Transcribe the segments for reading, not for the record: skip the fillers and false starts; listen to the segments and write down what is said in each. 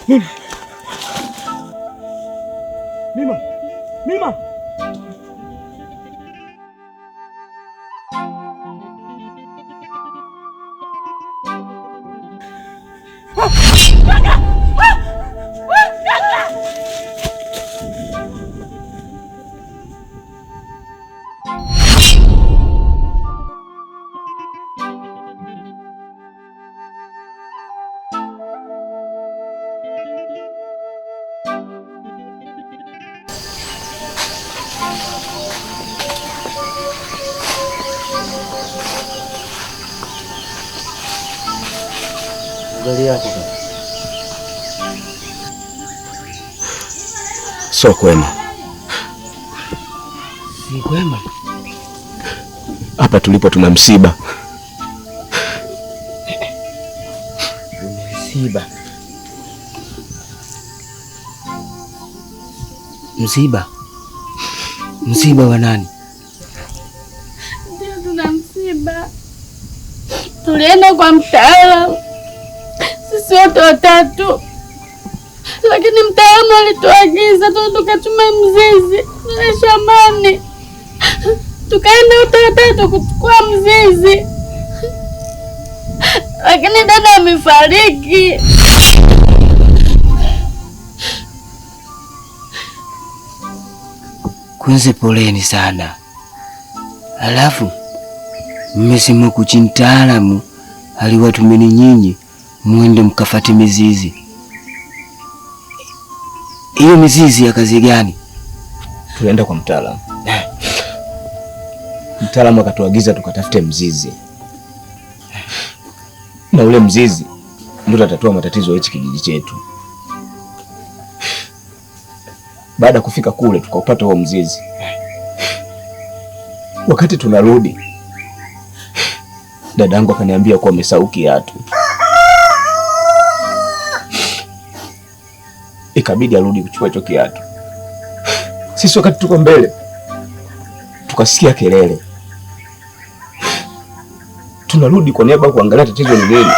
Mima. Mima. Gari yako sio kwema. Si kwema? Hapa tulipo tuna msiba. Msiba? Msiba? Msiba wa nani? Ndio, tuna msiba. Tulienda kwa mtaalamu sisi wote watatu, lakini mtaalamu alituagiza tukachuma mzizi tule shambani. Tukaenda wote watatu kuchukua mzizi, lakini dada amefariki. Kwanza poleni sana. Alafu mmesema kuchi mtaalamu aliwatumeni nyinyi mwende mkafate mizizi. Hiyo mizizi ya kazi gani? Tulienda kwa mtaalamu. Mtaalamu akatuagiza tukatafute mzizi, na ule mzizi ndio utatatua matatizo ya hichi kijiji chetu. Baada ya kufika kule tukaupata huo mzizi. Wakati tunarudi, dadangu akaniambia kuwa amesahau kiatu. Ikabidi arudi kuchukua hicho kiatu. Sisi wakati tuko mbele tukasikia kelele. Tunarudi kwa niaba ya kuangalia tatizo ni nini.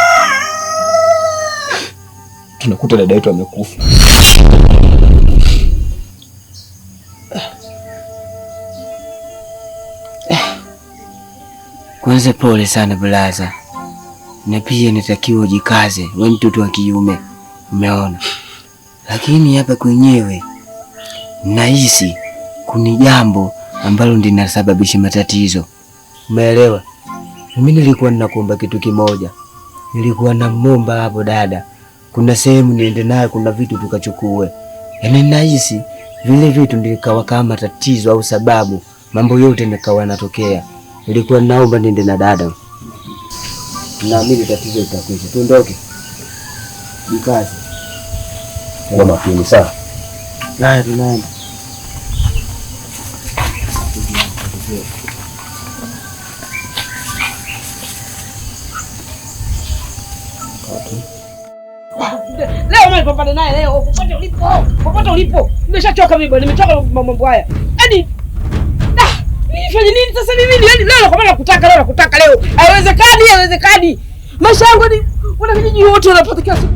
Tunakuta dada yetu amekufa. Kwanza pole sana blaza, na pia natakiwa ujikaze, wewe mtoto wa kiume, umeona. Lakini hapa kwenyewe nahisi kuna jambo ambalo linasababisha matatizo, umeelewa? Mimi nilikuwa ninakuomba kitu kimoja, nilikuwa namuomba hapo dada, kuna sehemu niende naye, kuna vitu tukachukue. Yaani nahisi vile vitu ndikawa kama tatizo au sababu mambo yote nikawa yanatokea. Nilikuwa naomba niende na dada. Naamini tatizo litakwisha. Tuondoke. Jikaze. Kwa makini sawa. Haya, tunaenda. Leo nilipopanda naye leo, popote ulipo. Nimeshachoka mimi bwana, nimechoka mambo haya. Hadi nifanye nini sasa mimi? Yaani leo kwa maana nakutaka leo. Haiwezekani. Maisha yangu ni wana kijiji wote wanapata kila siku.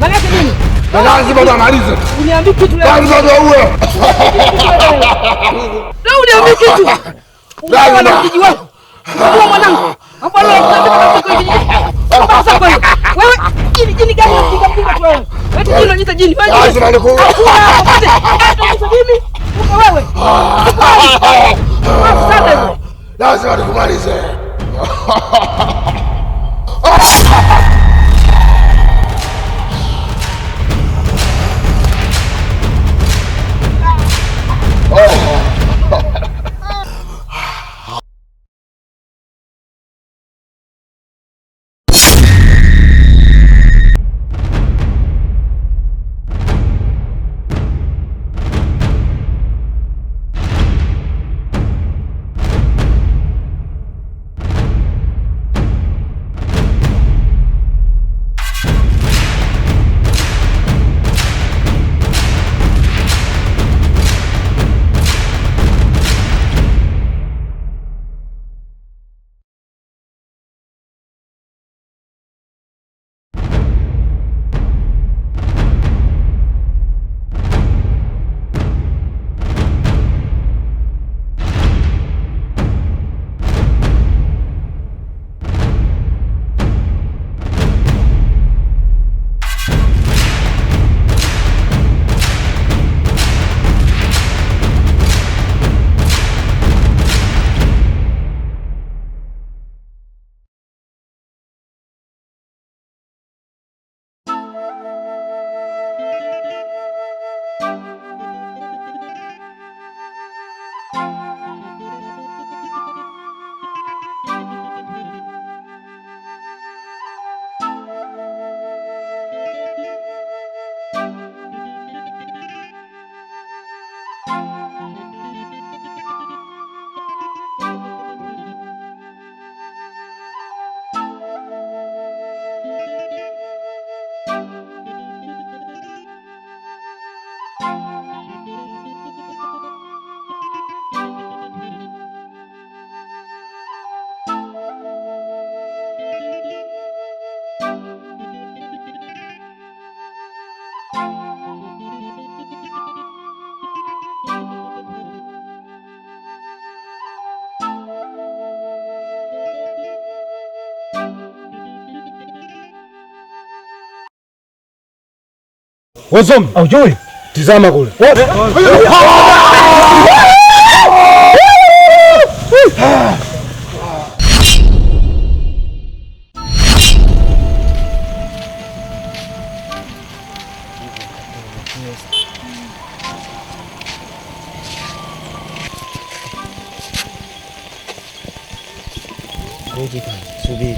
Maana nini? Lazima ndo amalize. Uniambie kitu leo. Lazima ndo uwe. Leo uniambie kitu. Lazima kijiji wako. Kwa mwanangu. Hapo leo tunataka kijiji. Sasa kwa hiyo wewe jini gani unapiga tu wewe? Wewe jini unajiita jini. Lazima nikuue. Mimi uko wewe. Lazima nikumalize. Wazombi, hujui? Tizama kule. Ngoja kwanza, subiri.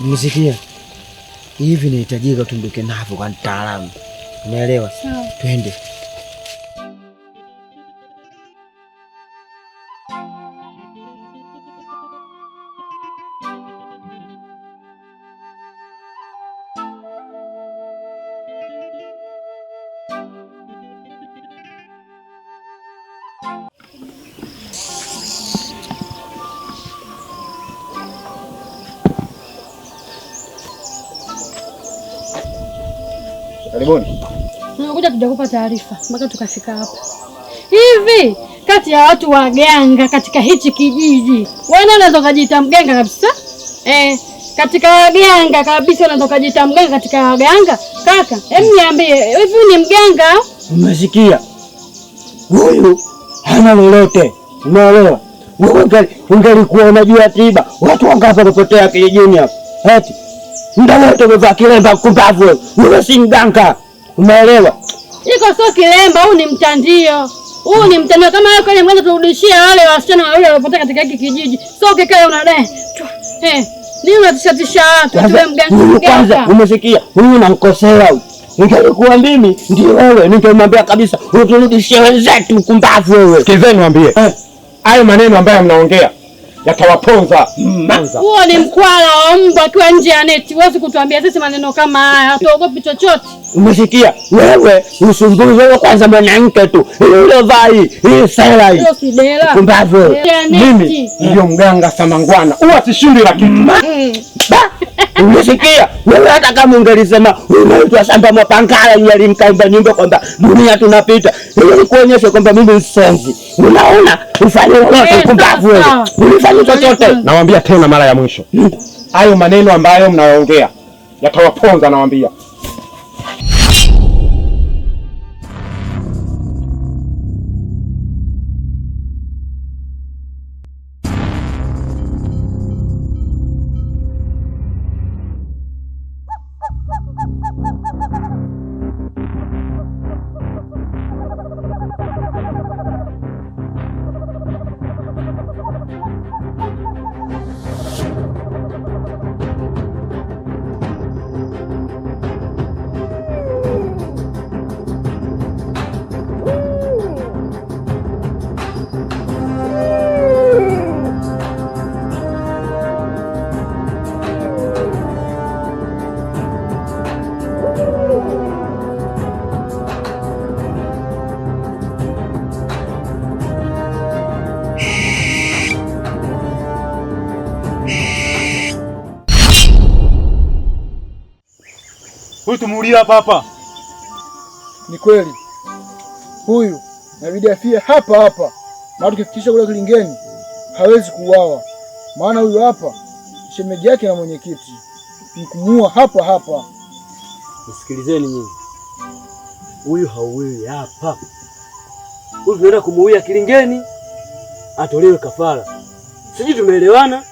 Msikia? Hivi inahitajika tunduke navyo kwa mtaalamu. Umeelewa? Sawa. Twende. Karibuni. Tunakuja tujakupa taarifa mpaka tukafika hapa. Hivi kati ya watu waganga katika hichi kijiji, wewe unaweza kujiita mganga kabisa? Katika waganga kabisa unaweza kujiita mganga katika waganga? Kaka, hebu niambie, hivi ni mganga? Umesikia? Huyu hana lolote. Unaelewa? Wewe ungelikuwa unajua tiba, watu wangapi walipotea kijijini hapa? Eti muda wote umevaa kilemba kumbavu. Wewe si mganga. Umeelewa? Iko sio kilemba, huu ni mtandio. Huu ni mtandio. Kama wewe kweli mwanzo turudishia wale wasichana wawili walipotea katika hiki kijiji. Sio kikae unadai. Nini unatishatisha watu? Wewe mganga. Kwanza umesikia? Huyu unamkosea huyu. Ningelikuwa mimi ndio wewe, ningemwambia kabisa uturudishie wenzetu kumbavu wewe. Sikizeni niwaambie. Hayo maneno ambayo mnaongea yatawaponza. Huo ni mkwala wa mbwa akiwa nje ya neti. Huwezi kutuambia sisi maneno kama haya. Hatuogopi chochote. Umesikia? Wewe usumbuzi wewe kwanza mwanamke tu. Ile vai, hii sela hii. Kumbavu. Mimi ndio mganga Samangwana. Huwa sishindi la kitu. Umesikia? Wewe hata kama ungelisema unaitwa Samba Mapangala yeye mkaimba nyimbo kwamba dunia tunapita. Ili kuonyesha kwamba mimi msenzi. Unaona? Ufanye lolote kumbavu wewe. Ulifanya chochote. Nawaambia tena mara ya mwisho. Hayo maneno ambayo mnayoongea yatawaponza nawaambia. Huyu tumuulia hapa. Ni kweli. Huyu inabidi afie hapa hapa. Maana tukifikisha kule Kilingeni hawezi kuuawa. Maana huyu hapa shemeji yake na mwenyekiti. Nikumuua hapa hapa. Nisikilizeni nyinyi. Huyu hauwi hapa. Huyu tunaenda kumuuia Kilingeni atolewe kafara. Sijui tumeelewana?